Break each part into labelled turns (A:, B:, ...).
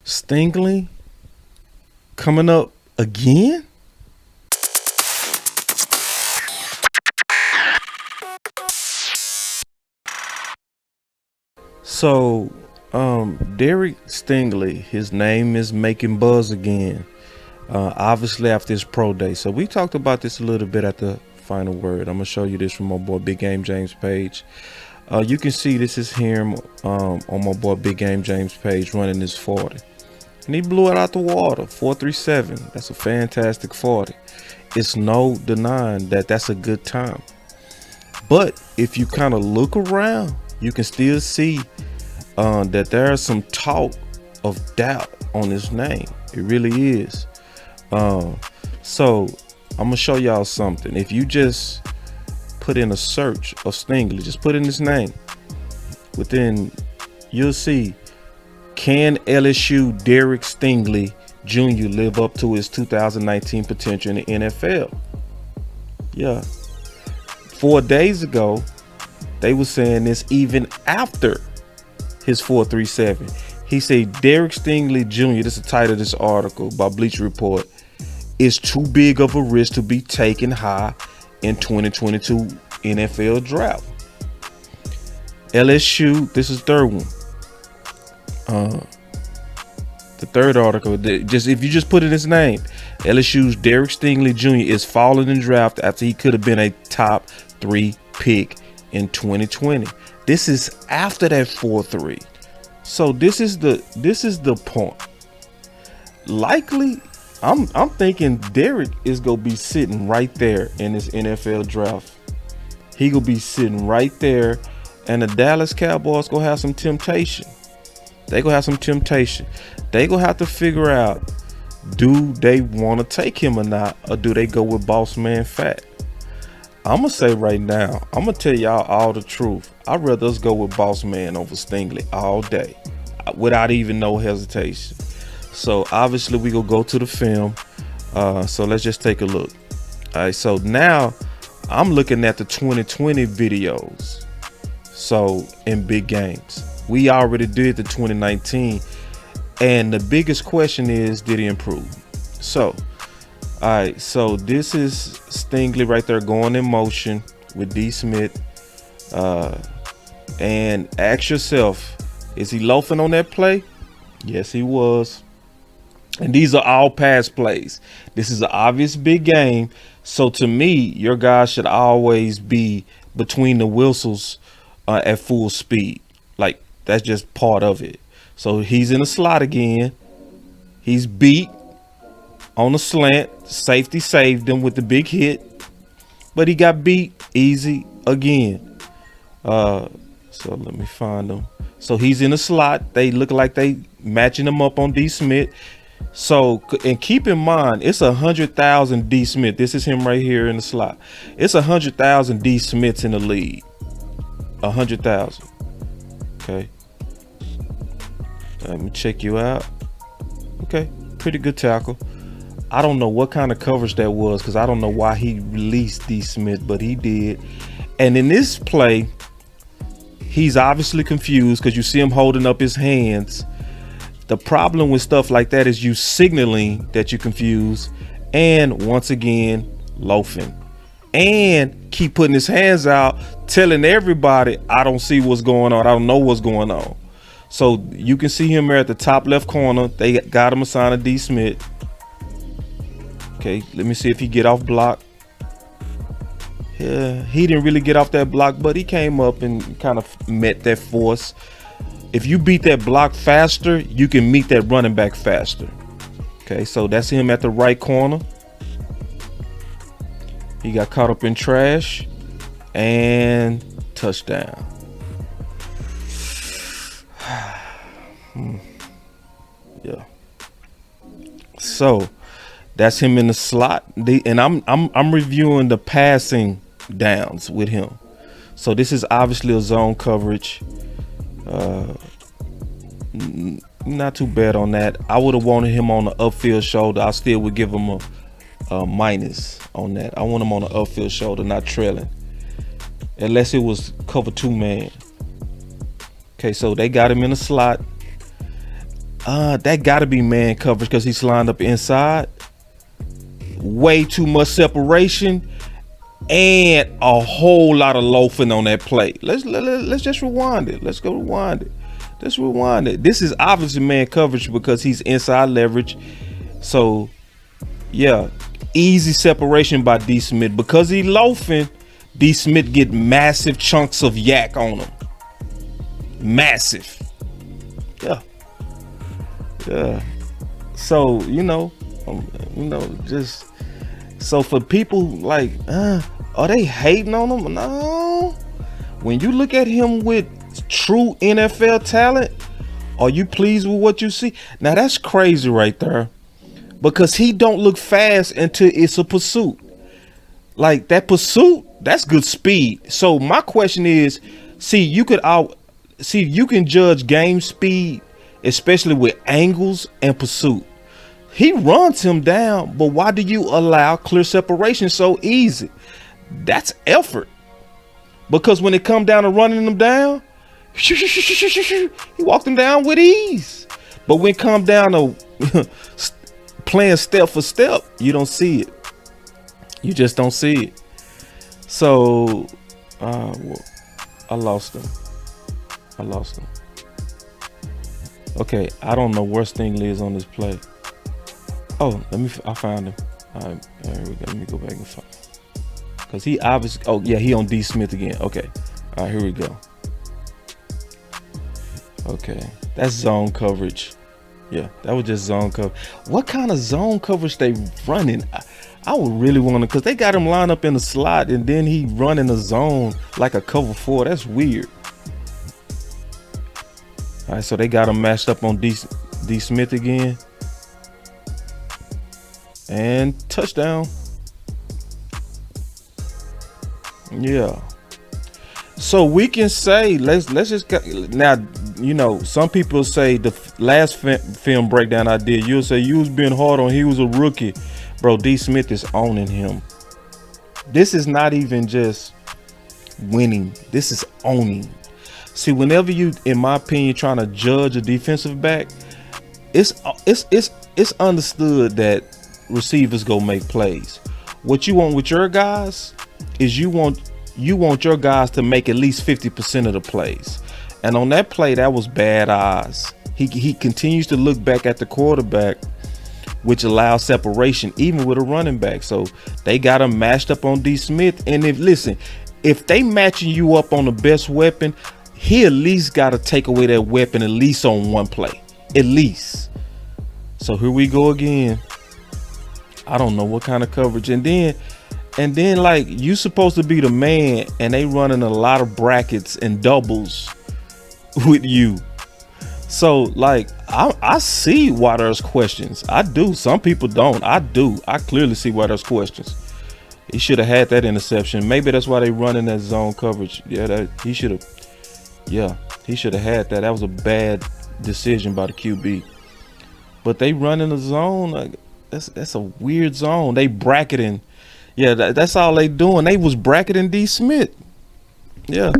A: Stingley coming up again? So, Derek Stingley, his name is making buzz again. Obviously after his pro day. So we talked about this a little bit at the final word. I'm gonna show you this from my boy Big Game James page. You can see this is him on my boy Big Game James page running his 40. And he blew it out the water, 4.37. That's a fantastic 40. It's no denying that that's a good time. But if you kind of look around, you can still see that there's some talk of doubt on his name. It really is. So I'm gonna show y'all something. If you just put in a search of Stingley, just put in his name, you'll see, can LSU Derek Stingley Jr. live up to his 2019 potential in the NFL? Yeah. 4 days ago, they were saying this even after his 4.37. He said Derek Stingley Jr., this is the title of this article by Bleacher Report, is too big of a risk to be taken high in 2022 NFL draft. LSU, this is the third one. The third article, if you just put in his name, LSU's Derek Stingley Jr. is falling in draft after he could have been a top 3 pick in 2020. This is after that 4.3. So this is the point. Likely, I'm thinking Derek is gonna be sitting right there in this NFL draft. He gonna be sitting right there, and the Dallas Cowboys gonna have some temptation. They gonna have some temptation. They gonna have to figure out, do they want to take him or not, or do they go with boss man Fat? I'm gonna say right now, I'm gonna tell y'all all the truth. I'd rather us go with boss man over Stingley all day, without even no hesitation. So obviously we gonna go to the film. So let's just take a look. All right, so now I'm looking at the 2020 videos. So in big games, we already did the 2019, and the biggest question is, did he improve? So, all right, so this is Stingley right there going in motion with D. Smith, and ask yourself, is he loafing on that play? Yes, he was. And these are all pass plays. This is an obvious big game. So to me, your guy should always be between the whistles at full speed. Like, that's just part of it. So he's in the slot again. He's beat on the slant. Safety saved him with the big hit, but he got beat easy again. So let me find him. So he's in the slot. They look like they matching him up on D. Smith. So, and keep in mind, it's 100,000 D. Smith. This is him right here in the slot. It's 100,000 D. Smiths in the league. 100,000. Okay. Let me check you out. Okay, pretty good tackle. I don't know what kind of coverage that was, because I don't know why he released D. Smith, but he did. And in this play, he's obviously confused because you see him holding up his hands. The problem with stuff like that is you signaling that you're confused, and once again, loafing. And keep putting his hands out, telling everybody, I don't see what's going on. I don't know what's going on. So you can see him there at the top left corner. They got him assigned to D. Smith. Okay, let me see if he get off block. Yeah, he didn't really get off that block, but he came up and kind of met that force. If you beat that block faster, you can meet that running back faster. Okay, so that's him at the right corner. He got caught up in trash and touchdown. Yeah. So that's him in the slot. And I'm reviewing the passing downs with him. So this is obviously a zone coverage. Not too bad on that. I would have wanted him on the upfield shoulder. I still would give him a minus on that. I want him on the upfield shoulder, not trailing, unless it was cover 2 man. Okay, so they got him in the slot. That gotta be man coverage because he's lined up inside. Way too much separation and a whole lot of loafing on that play. Let's just rewind it. Let's go rewind it. Let's rewind it. This is obviously man coverage because he's inside leverage. So yeah, easy separation by D Smith. Because he loafing, D Smith get massive chunks of yak on him. Massive. Yeah. So, just so for people like, are they hating on him? No. When you look at him with true NFL talent, are you pleased with what you see? Now that's crazy right there, because he don't look fast until it's a pursuit. Like that pursuit, that's good speed. So my question is, you can judge game speed, especially with angles and pursuit. He runs him down, but why do you allow clear separation so easy? That's effort. Because when it come down to running them down, he walked them down with ease. But when it come down to playing step for step, you don't see it. You just don't see it. So, I lost him. Okay, I don't know where Stingley is on this play. Oh, I found him. All right, there we go. Let me go back and find him. Because he obviously, oh yeah, he on D Smith again. Okay, all right, here we go. Okay, that's zone coverage. Yeah, that was just zone cover. What kind of zone coverage they running? I would really want to, because they got him lined up in the slot and then he running the zone like a cover 4. That's weird. All right, so they got him matched up on D Smith again. And touchdown. Yeah. So we can say, let's just now, some people say the last film breakdown I did, you'll say you was being hard on, he was a rookie. Bro, D Smith is owning him. This is not even just winning. This is owning. See, whenever you, in my opinion, trying to judge a defensive back, it's understood that receivers go make plays. What you want with your guys is you want your guys to make at least 50% of the plays. And on that play, that was bad eyes. He continues to look back at the quarterback, which allows separation even with a running back. So they got him matched up on D Smith. And if they matching you up on the best weapon, he at least got to take away that weapon at least on one play, at least. So here we go again. I don't know what kind of coverage. And then like, you supposed to be the man and they running a lot of brackets and doubles with you. So like, I see why there's questions. I do. Some people don't. I do. I clearly see why there's questions. He should have had that interception. Maybe that's why they running that zone coverage. Yeah, he should have had that. That was a bad decision by the QB. But they running the zone. Like, that's a weird zone. They bracketing. Yeah, that's all they doing. They was bracketing D Smith. Yeah.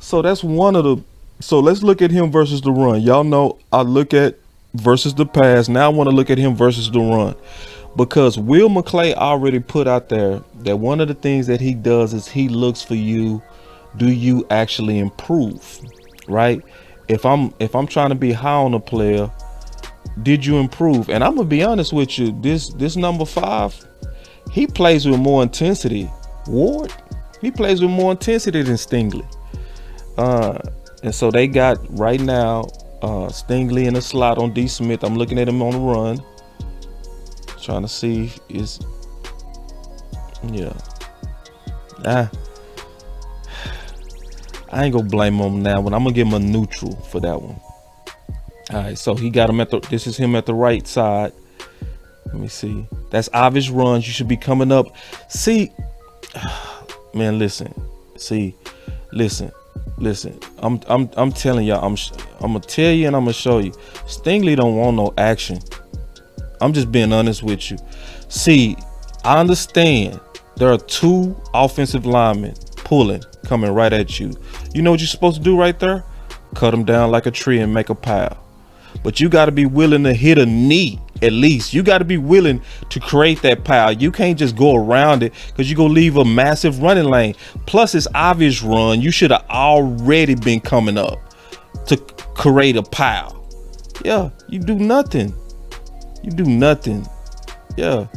A: So that's one of the. So let's look at him versus the run. Y'all know I look at versus the pass. Now I want to look at him versus the run, because Will McClay already put out there that one of the things that he does is he looks for you. Do you actually improve? Right? If I'm trying to be high on a player, did you improve? And I'm gonna be honest with you. This number 5, he plays with more intensity. Ward, he plays with more intensity than Stingley. And so they got right now Stingley in the slot on D Smith. I'm looking at him on the run, trying to see I ain't gonna blame him now, but I'm gonna give him a neutral for that one. All right, so he got him this is him at the right side. Let me see. That's obvious runs. You should be coming up. See, man, listen. I'm telling y'all. I'm gonna tell you and I'm gonna show you. Stingley don't want no action. I'm just being honest with you. See, I understand there are 2 offensive linemen coming right at you. You know what you're supposed to do right there? Cut them down like a tree and make a pile. but you got to be willing to hit a knee. At least you got to be willing to create that power. You can't just go around it, because you're going to leave a massive running lane. Plus, it's obvious run. You should have already been coming up to create a pile. Yeah, you do nothing. You do nothing. Yeah.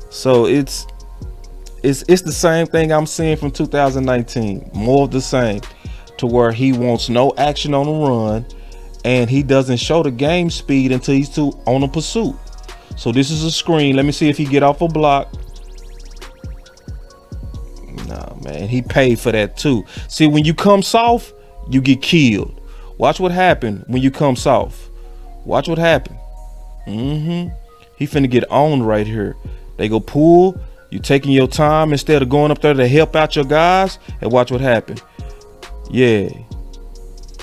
A: So it's the same thing I'm seeing from 2019. More of the same, to where he wants no action on the run, and he doesn't show the game speed until he's on a pursuit. So this is a screen. Let me see if he get off a block. Nah, man, he paid for that too. See, when you come soft, you get killed. Watch what happened when you come soft. Watch what happened. He finna get owned right here. They go pull. You taking your time instead of going up there to help out your guys, and watch what happened. Yeah.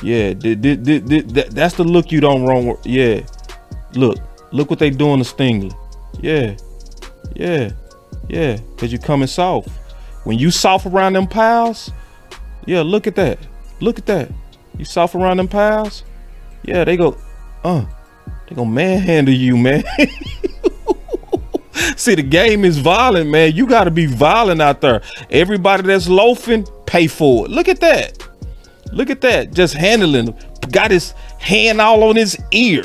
A: That's the look you don't wrong. Yeah. Look what they doing to Stingley. Yeah. Cause you coming soft. When you soft around them piles, yeah, look at that. You soft around them piles. Yeah, they go manhandle you, man. See, the game is violent, man. You got to be violent out there. Everybody that's loafing, pay for it. Look at that. Just handling. Got his hand all on his ear.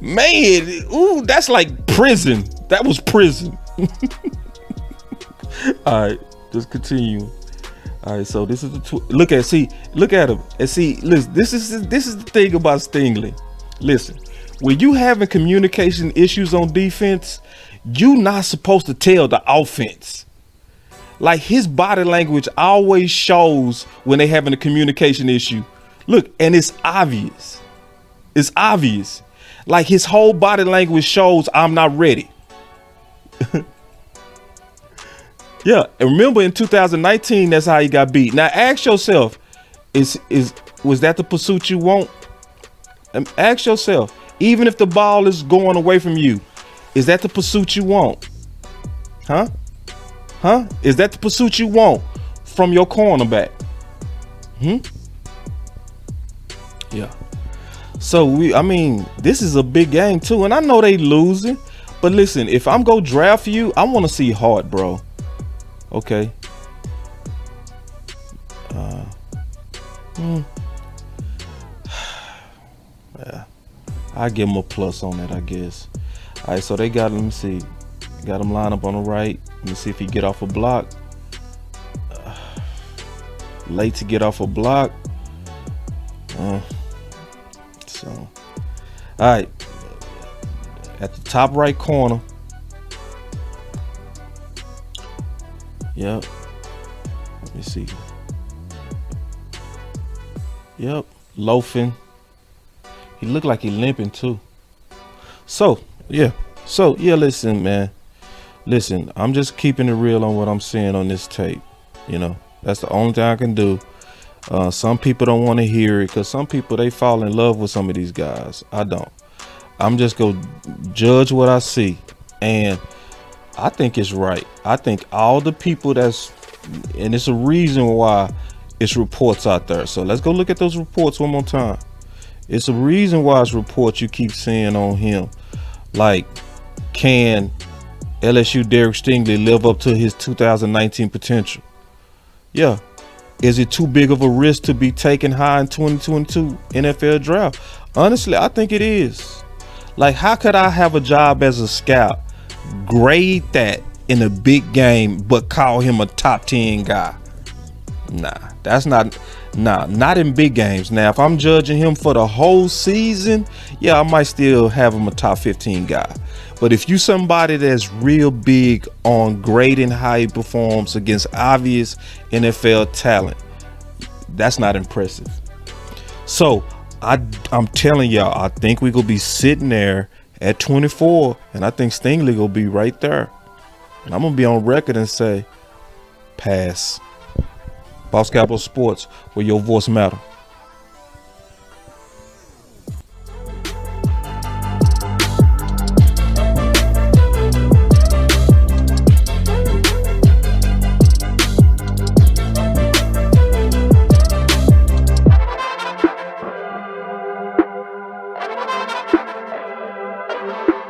A: Man, ooh, that's like prison. That was prison. All right, just continue. All right, so this is the look at him and see. Listen, this is the thing about Stingley. Listen, when you having communication issues on defense, you not supposed to tell the offense. Like, his body language always shows when they having a communication issue. Look, and it's obvious. Like, his whole body language shows I'm not ready. Yeah, and remember in 2019, that's how he got beat. Now ask yourself, was that the pursuit you want? Ask yourself, even if the ball is going away from you, is that the pursuit you want? Huh? Is that the pursuit you want from your cornerback? Yeah. So this is a big game too, and I know they losing, but listen, if I'm gonna draft you, I want to see heart, bro. Okay. Yeah, I give him a plus on that, I guess. All right, so they got, let me see, got him lined up on the right. Let me see if he get off a block. Late to get off a block. So, all right, at the top right corner. Yep. Let me see. Yep. Loafing. He looked like he limping too. So yeah. Listen, man. Listen, I'm just keeping it real on what I'm seeing on this tape. You know, that's the only thing I can do. Some people don't want to hear it, because some people, they fall in love with some of these guys. I don't. I'm just gonna judge what I see, and I think it's right. I think all the people and it's a reason why it's reports out there. So let's go look at those reports one more time. It's a reason why it's reports you keep seeing on him. Like, can LSU Derek Stingley live up to his 2019 potential? Yeah. Is it too big of a risk to be taken high in 2022 NFL draft? Honestly, I think it is. Like, how could I have a job as a scout, grade that in a big game, but call him a top 10 guy? Not in big games. Now, if I'm judging him for the whole season, yeah, I might still have him a top 15 guy. But if you somebody that's real big on grading how he performs against obvious NFL talent, that's not impressive. So I'm telling y'all, I think we're gonna be sitting there at 24, and I think Stingley will be right there. And I'm gonna be on record and say, pass. Boss Cowboy Sports, where your voice matter.
B: Bye.